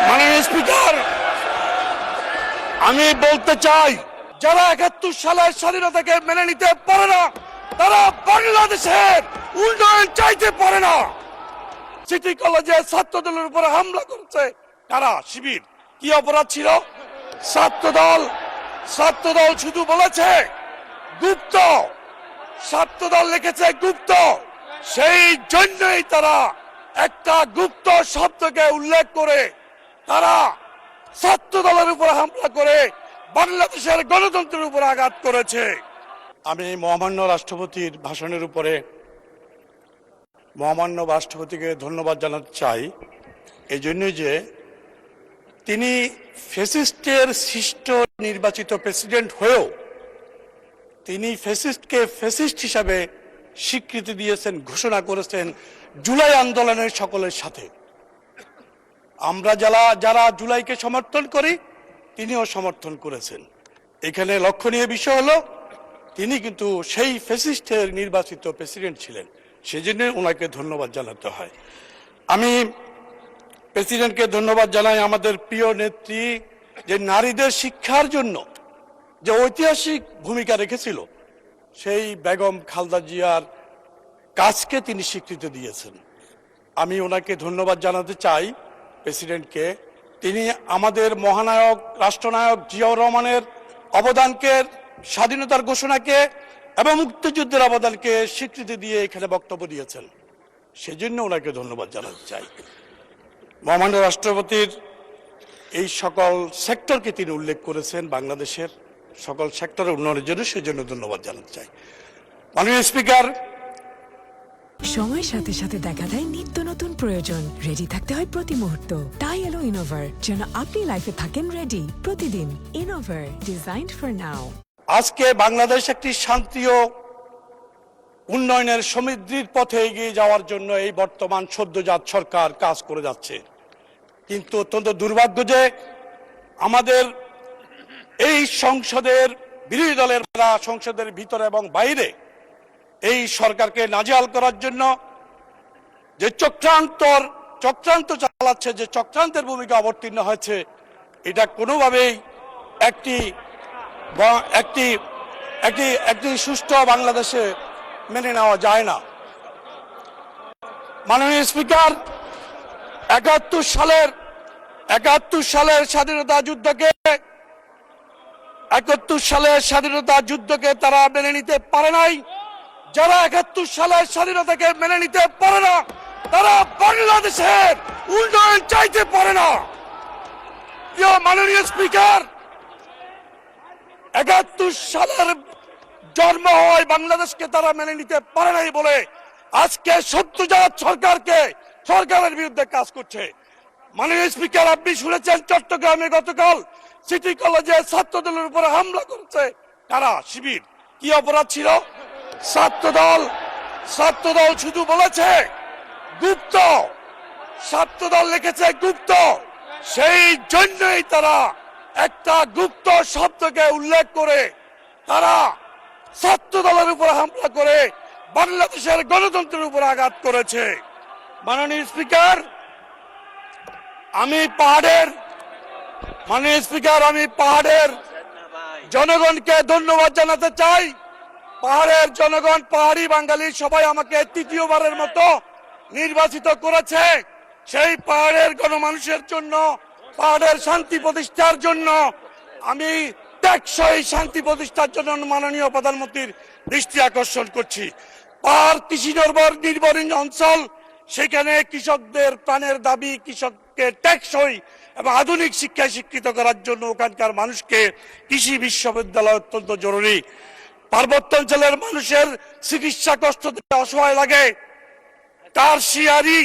মাননীয় স্পিকার, আমি বলতে চাই, যারা ৭১ সালের স্বাধীনতাকে মেনে নিতে পারে না, তারা বাংলাদেশের উন্নয়ন চাইতে পারে না। সিটি কলেজে ছাত্রদলের উপরে হামলা করেছে কারা? শিবির। কি অপরাধ ছিল? ছাত্রদল শুধু বলেছে গুপ্ত, ছাত্রদল লিখেছে গুপ্ত। সেই জন্যই তারা একটা গুপ্ত শব্দকে উল্লেখ করে তারা ছাত্রদলের উপর হামলা করে বাংলাদেশের গণতন্ত্রের উপর আঘাত করেছে। আমি মহামান্য রাষ্ট্রপতির ভাষণের উপরে মহামান্য রাষ্ট্রপতিকে ধন্যবাদ জানাতে চাই, এই জন্যই যে তিনি ফ্যাসিস্টের সৃষ্ট নির্বাচিত প্রেসিডেন্ট হয়েও তিনি ফ্যাসিস্টকে ফ্যাসিস্ট হিসাবে স্বীকৃতি দিয়েছেন, ঘোষণা করেছেন জুলাই আন্দোলনের সকলের সাথে। আমরা যারা জুলাইকে সমর্থন করি, তিনিও সমর্থন করেছেন। এখানে লক্ষণীয় বিষয় হলো তিনি কিন্তু সেই ফ্যাসিস্টের নির্বাচিত প্রেসিডেন্ট ছিলেন, সেজন্য ওনাকে ধন্যবাদ জানাতে হয়। আমি প্রেসিডেন্টকে ধন্যবাদ জানাই আমাদের প্রিয় নেত্রী যে নারীদের শিক্ষার জন্য যে ঐতিহাসিক ভূমিকা রেখেছিল, সেই বেগম খালেদা জিয়ার কাজকে তিনি স্বীকৃতি দিয়েছেন। আমি ওনাকে ধন্যবাদ জানাতে চাই প্রেসিডেন্টকে। তিনি আমাদের মহানায়ক রাষ্ট্রনায়ক জিয়াউর রহমানের অবদানকে, স্বাধীনতার ঘোষণাকে এবং মুক্তিযুদ্ধের অবদানকে স্বীকৃতি দিয়ে এখানে বক্তব্য দিয়েছেন, সেজন্য ওনাকে ধন্যবাদ জানাতে চাই। মহামান্য রাষ্ট্রপতির এই সকল সেক্টরকে তিনি উল্লেখ করেছেন, বাংলাদেশের সকল সেক্টরের উন্নয়নের জন্য, সেজন্য ধন্যবাদ জানাতে চাই। মাননীয় স্পিকার, সময়ের সাথে সাথে দেখা দেয় নিত্য নতুন প্রয়োজন। রেডি থাকতে হয় প্রতি মুহূর্ত। তাই এলো ইনোভার, যেন আপনি লাইফে থাকেন রেডি প্রতিদিন। Innova, designed for now. আজকে বাংলাদেশ একটি শান্তি ও উন্নয়নের সমৃদ্ধির পথে এগিয়ে যাওয়ার জন্য এই বর্তমান সদ্যজাত সরকার কাজ করে যাচ্ছে। কিন্তু অত্যন্ত দুর্ভাগ্য যে আমাদের এই সংসদের বিরোধী দলের সংসদের ভিতরে এবং বাইরে এই সরকারকে নাজেহাল করার জন্য যে চক্রান্ত চালাচ্ছে, যে চক্রান্তের ভূমিকা অবতীর্ণ হয়েছে, এটা কোনোভাবেই একটি সুষ্ঠু বাংলাদেশে মেনে নেওয়া যায় না। মাননীয় স্পিকার, ৭১ সালের স্বাধীনতা যুদ্ধকে তারা মেনে নিতে পারে নাই। যারা ৭১ সালের স্বাধীনতাকে মেনে নিতে পারে না, তারা বাংলাদেশের উন্নয়ন চাইতে পারে না। মাননীয় স্পিকার, ৭১ সালের জন্ম হয় বাংলাদেশকে তারা মেনে নিতে পারে নাই বলে আজকে সদ্যজাত সরকারের বিরুদ্ধে কাজ করছে। মাননীয় স্পিকার, আপনি শুনেছেন চট্টগ্রামে গতকাল সিটি কলেজে ছাত্রদলের উপরে হামলা করেছে কারা? শিবির। কি অপরাধ ছিল? ছাত্রদল শুধু বলেছে গুপ্ত, ছাত্রদল লিখেছে গুপ্ত। সেই জন্যই তারা একটা গুপ্ত শব্দকে উল্লেখ করে তারা ছাত্রদলের উপর হামলা করে বাংলাদেশের গণতন্ত্রের উপর আঘাত করেছে। মাননীয় স্পিকার, আমি পাহাড়ের জনগণকে ধন্যবাদ জানাতে চাই। পাহাড়ের জনগণ, পাহাড়ি বাঙালি সবাই আমাকে তৃতীয়বারের মতো নির্বাচিত করেছে। সেই পাহাড়ের গণমানুষের জন্য, পাহাড়ের শান্তি প্রতিষ্ঠার জন্য, আমি টেকসই শান্তি প্রতিষ্ঠার জন্য মাননীয় প্রধানমন্ত্রীর দৃষ্টি আকর্ষণ করছি। পাহাড় কৃষি নির্ভরশীল অঞ্চল, সেখানে কৃষকদের প্রাণের দাবি, কৃষককে টেকসই এবং আধুনিক শিক্ষায় শিক্ষিত করার জন্য ওখানকার মানুষকে কৃষি বিশ্ববিদ্যালয় অত্যন্ত জরুরি। পার্বত্য অঞ্চলের মানুষের চিকিৎসা কষ্ট অসহায় লাগে, টারশিয়ারি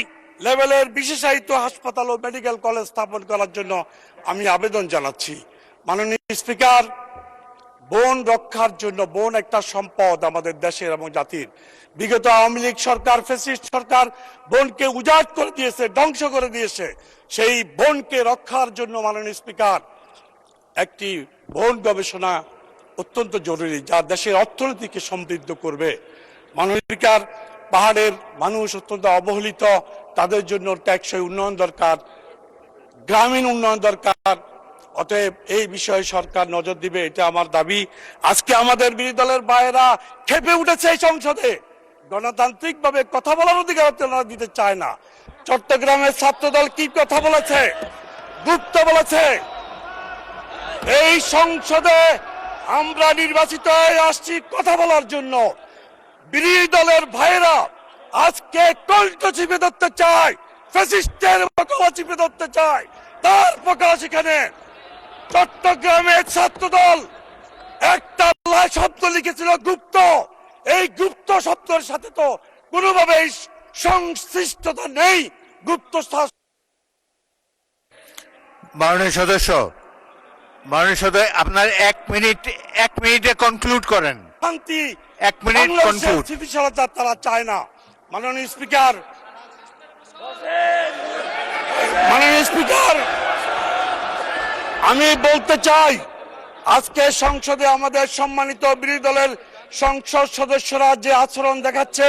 লেভেলের বিশেষায়িত হাসপাতাল ও মেডিকেল কলেজ স্থাপন করার জন্য আমি আবেদন জানাচ্ছি। মাননীয় স্পিকার, বন রক্ষার জন্য, বন একটা সম্পদ আমাদের দেশের এবং জাতির। বিগত আওয়ামী লীগ সরকার, ফ্যাসিস্ট সরকার বনকে উজাড় করে দিয়েছে, ধ্বংস করে দিয়েছে। সেই বনকে রক্ষার জন্য মাননীয় স্পিকার, একটি বন গবেষণা অত্যন্ত জরুরি, যা দেশের অর্থনীতিকে সমৃদ্ধ করবে। মাননীয় স্পিকার, পাহাড়ের মানুষ অত্যন্ত অবহেলিত, তাদের জন্য টেকসই উন্নয়ন দরকার। গ্রামীণ উন্নয়ন দরকার। অতএব এই বিষয়ে সরকার নজর দিবে, এটা আমার দাবি। আজকে আমাদের বিরোধী দলের ভাইয়েরা খেপে উঠেছে এই সংসদে, গণতান্ত্রিক ভাবে কথা বলার অধিকার তারা দিতে চায় না। চট্টগ্রামের ছাত্রদল কি কথা বলেছে, গুপ্ত বলেছে। এই সংসদে আমরা নির্বাচিত হয়ে আসছি কথা বলার জন্য। বিরোধী দলের ভাইয়েরা আজকে কণ্ঠ চিপে ধরতে চায়, ফ্যাসিস্টের গলা চিপে ধরতে চায়। তার প্রকাশ এখানে চট্টগ্রামের ছাত্রদল একটা শব্দ লিখেছিল গুপ্ত। এই গুপ্ত শব্দের সাথে তো কোনোভাবে সংশ্লিষ্টতা নেই। গুপ্ত মাননীয় সদস্য, আপনার 1 মিনিটে কনক্লুড করেন। শান্তি 1 মিনিট কনক্লুড। স্থিতিশীলতা তারা চায় না। মাননীয় স্পিকার, আমি বলতে চাই, আজকে সংসদে আমাদের সম্মানিত বিরোধী দলের সংসদ সদস্যরা যে আচরণ দেখাচ্ছে,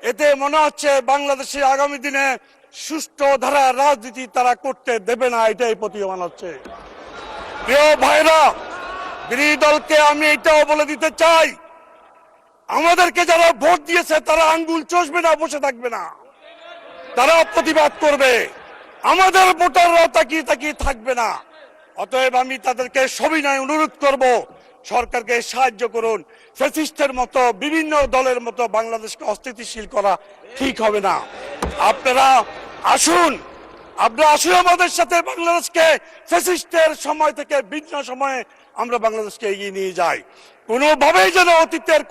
এতে মনে হচ্ছে বাংলাদেশে আগামী দিনে সুষ্ঠু ধারা রাজনীতি তারা করতে দেবে না, এটাই প্রতীয়মান হচ্ছে। প্রিয় ভাইরা, বিরোধী দলকে আমি এটাও বলে দিতে চাই, আমাদেরকে যারা ভোট দিয়েছে তারা আঙ্গুল চষবে না, বসে থাকবে না, তারা প্রতিবাদ করবে। আমাদের ভোটাররাও তাকিয়ে তাকিয়ে থাকবে না। অতএব আমি তাদেরকে সবিনয় অনুরোধ করব, সরকারকে সাহায্য করুন। ফ্যাসিস্টের মতো বিভিন্ন দলের মতো বাংলাদেশকে অস্থিতিশীল করা ঠিক হবে না। আপনারা আসুন আমাদের সাথে বাংলাদেশকে ফ্যাসিস্টের সময় থেকে ভিন্ন সময়ে আমরা বাংলাদেশকে এগিয়ে নিয়ে যাই। কোনোভাবেই যেন অতীতের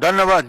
ধন্যবাদ।